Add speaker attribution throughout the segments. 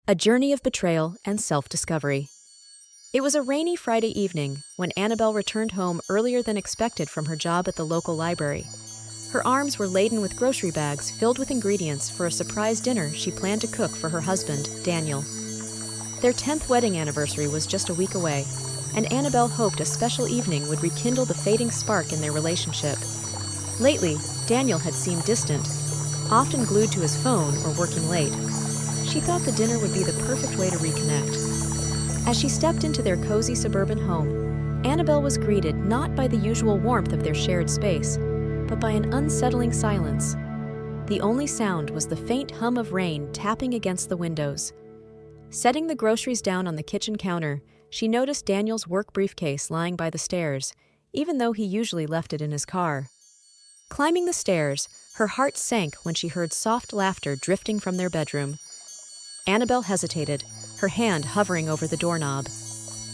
Speaker 1: A Journey of Betrayal and Self-Discovery. It was a rainy Friday evening when Annabelle returned home earlier than expected from her job at the local library. Her arms were laden with grocery bags filled with ingredients for a surprise dinner she planned to cook for her husband, Daniel. Their 10th wedding anniversary was just a week away, and Annabelle hoped a special evening would rekindle the fading spark in their relationship. Lately, Daniel had seemed distant, often glued to his phone or working late. She thought the dinner would be the perfect way to reconnect. As she stepped into their cozy suburban home, Annabelle was greeted not by the usual warmth of their shared space, but by an unsettling silence. The only sound was the faint hum of rain tapping against the windows. Setting the groceries down on the kitchen counter, she noticed Daniel's work briefcase lying by the stairs, even though he usually left it in his car. Climbing the stairs, her heart sank when she heard soft laughter drifting from their bedroom. Annabelle hesitated, her hand hovering over the doorknob.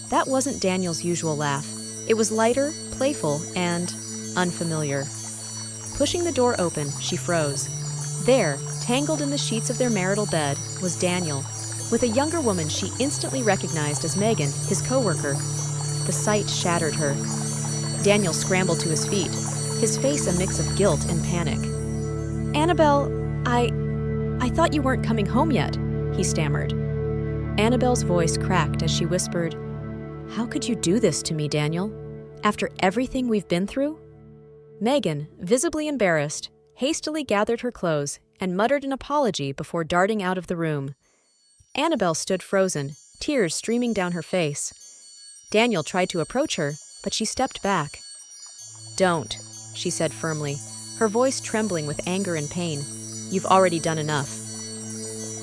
Speaker 1: That wasn't Daniel's usual laugh. It was lighter, playful, and unfamiliar. Pushing the door open, she froze. There, tangled in the sheets of their marital bed, was Daniel, with a younger woman she instantly recognized as Megan, his coworker. The sight shattered her. Daniel scrambled to his feet, his face a mix of guilt and panic. "Annabelle, I thought you weren't coming home yet," he stammered. Annabelle's voice cracked as she whispered, "How could you do this to me, Daniel? After everything we've been through?" Megan, visibly embarrassed, hastily gathered her clothes and muttered an apology before darting out of the room. Annabelle stood frozen, tears streaming down her face. Daniel tried to approach her, but she stepped back. "Don't," she said firmly, her voice trembling with anger and pain. "You've already done enough."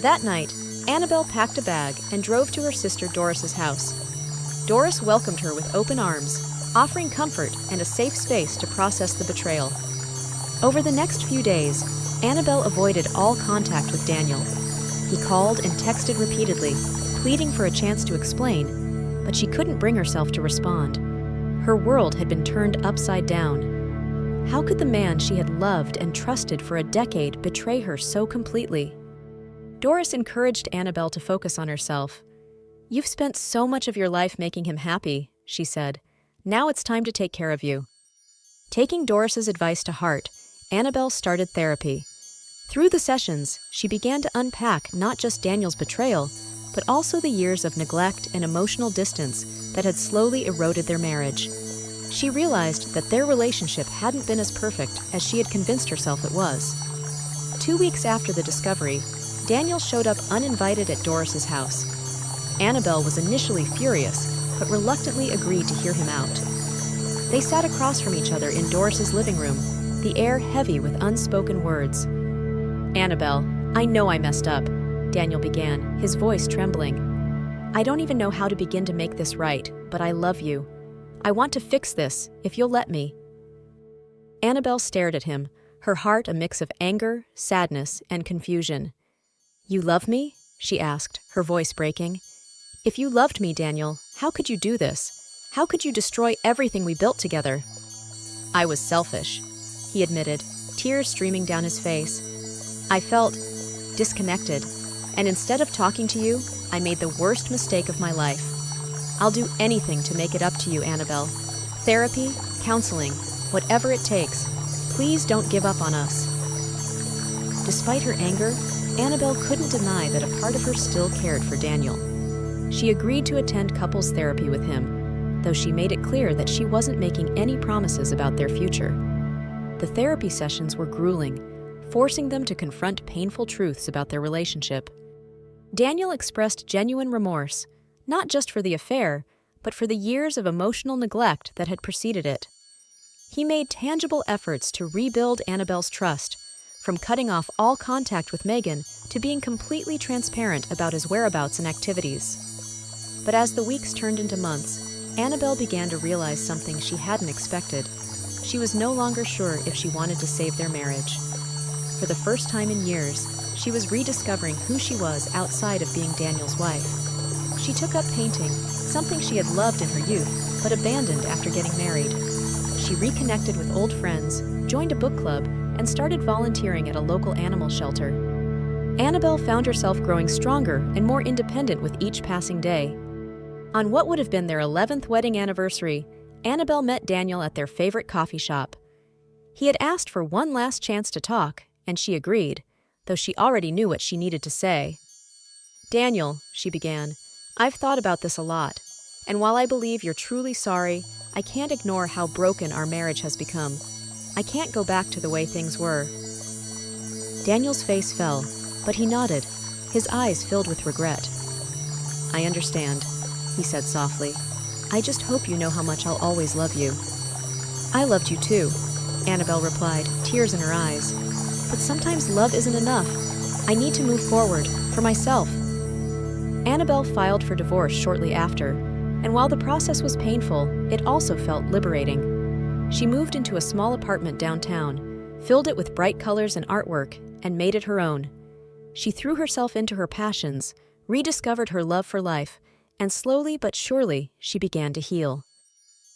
Speaker 1: That night, Annabelle packed a bag and drove to her sister Doris's house. Doris welcomed her with open arms, offering comfort and a safe space to process the betrayal. Over the next few days, Annabelle avoided all contact with Daniel. He called and texted repeatedly, pleading for a chance to explain, but she couldn't bring herself to respond. Her world had been turned upside down. How could the man she had loved and trusted for a decade betray her so completely? Doris encouraged Annabelle to focus on herself. "You've spent so much of your life making him happy," she said. "Now it's time to take care of you." Taking Doris's advice to heart, Annabelle started therapy. Through the sessions, she began to unpack not just Daniel's betrayal, but also the years of neglect and emotional distance that had slowly eroded their marriage. She realized that their relationship hadn't been as perfect as she had convinced herself it was. 2 weeks after the discovery, Daniel showed up uninvited at Doris's house. Annabelle was initially furious, but reluctantly agreed to hear him out. They sat across from each other in Doris's living room, the air heavy with unspoken words. "Annabelle, I know I messed up," Daniel began, his voice trembling. "I don't even know how to begin to make this right, but I love you. I want to fix this, if you'll let me." Annabelle stared at him, her heart a mix of anger, sadness, and confusion. "You love me?" she asked, her voice breaking. "If you loved me, Daniel, how could you do this? How could you destroy everything we built together?" "I was selfish," he admitted, tears streaming down his face. "I felt disconnected, and instead of talking to you, I made the worst mistake of my life. I'll do anything to make it up to you, Annabelle. Therapy, counseling, whatever it takes. Please don't give up on us." Despite her anger, Annabelle couldn't deny that a part of her still cared for Daniel. She agreed to attend couples therapy with him, though she made it clear that she wasn't making any promises about their future. The therapy sessions were grueling, forcing them to confront painful truths about their relationship. Daniel expressed genuine remorse, not just for the affair, but for the years of emotional neglect that had preceded it. He made tangible efforts to rebuild Annabelle's trust, from cutting off all contact with Megan to being completely transparent about his whereabouts and activities. But as the weeks turned into months, Annabelle began to realize something she hadn't expected. She was no longer sure if she wanted to save their marriage. For the first time in years, she was rediscovering who she was outside of being Daniel's wife. She took up painting, something she had loved in her youth, but abandoned after getting married. She reconnected with old friends, joined a book club, and started volunteering at a local animal shelter. Annabelle found herself growing stronger and more independent with each passing day. On what would have been their 11th wedding anniversary, Annabelle met Daniel at their favorite coffee shop. He had asked for one last chance to talk, and she agreed, though she already knew what she needed to say. "Daniel," she began, "I've thought about this a lot, and while I believe you're truly sorry, I can't ignore how broken our marriage has become. I can't go back to the way things were." Daniel's face fell, but he nodded, his eyes filled with regret. "I understand," he said softly. "I just hope you know how much I'll always love you." "I loved you too," Annabelle replied, tears in her eyes. "But sometimes love isn't enough. I need to move forward, for myself." Annabelle filed for divorce shortly after, and while the process was painful, it also felt liberating. She moved into a small apartment downtown, filled it with bright colors and artwork, and made it her own. She threw herself into her passions, rediscovered her love for life, and slowly but surely she began to heal.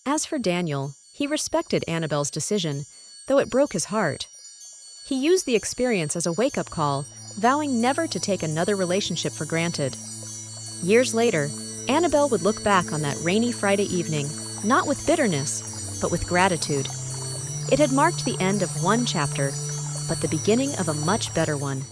Speaker 1: As for Daniel, he respected Annabelle's decision, though it broke his heart. He used the experience as a wake-up call, vowing never to take another relationship for granted. Years later, Annabelle would look back on that rainy Friday evening, not with bitterness, but with gratitude. It had marked the end of one chapter, but the beginning of a much better one.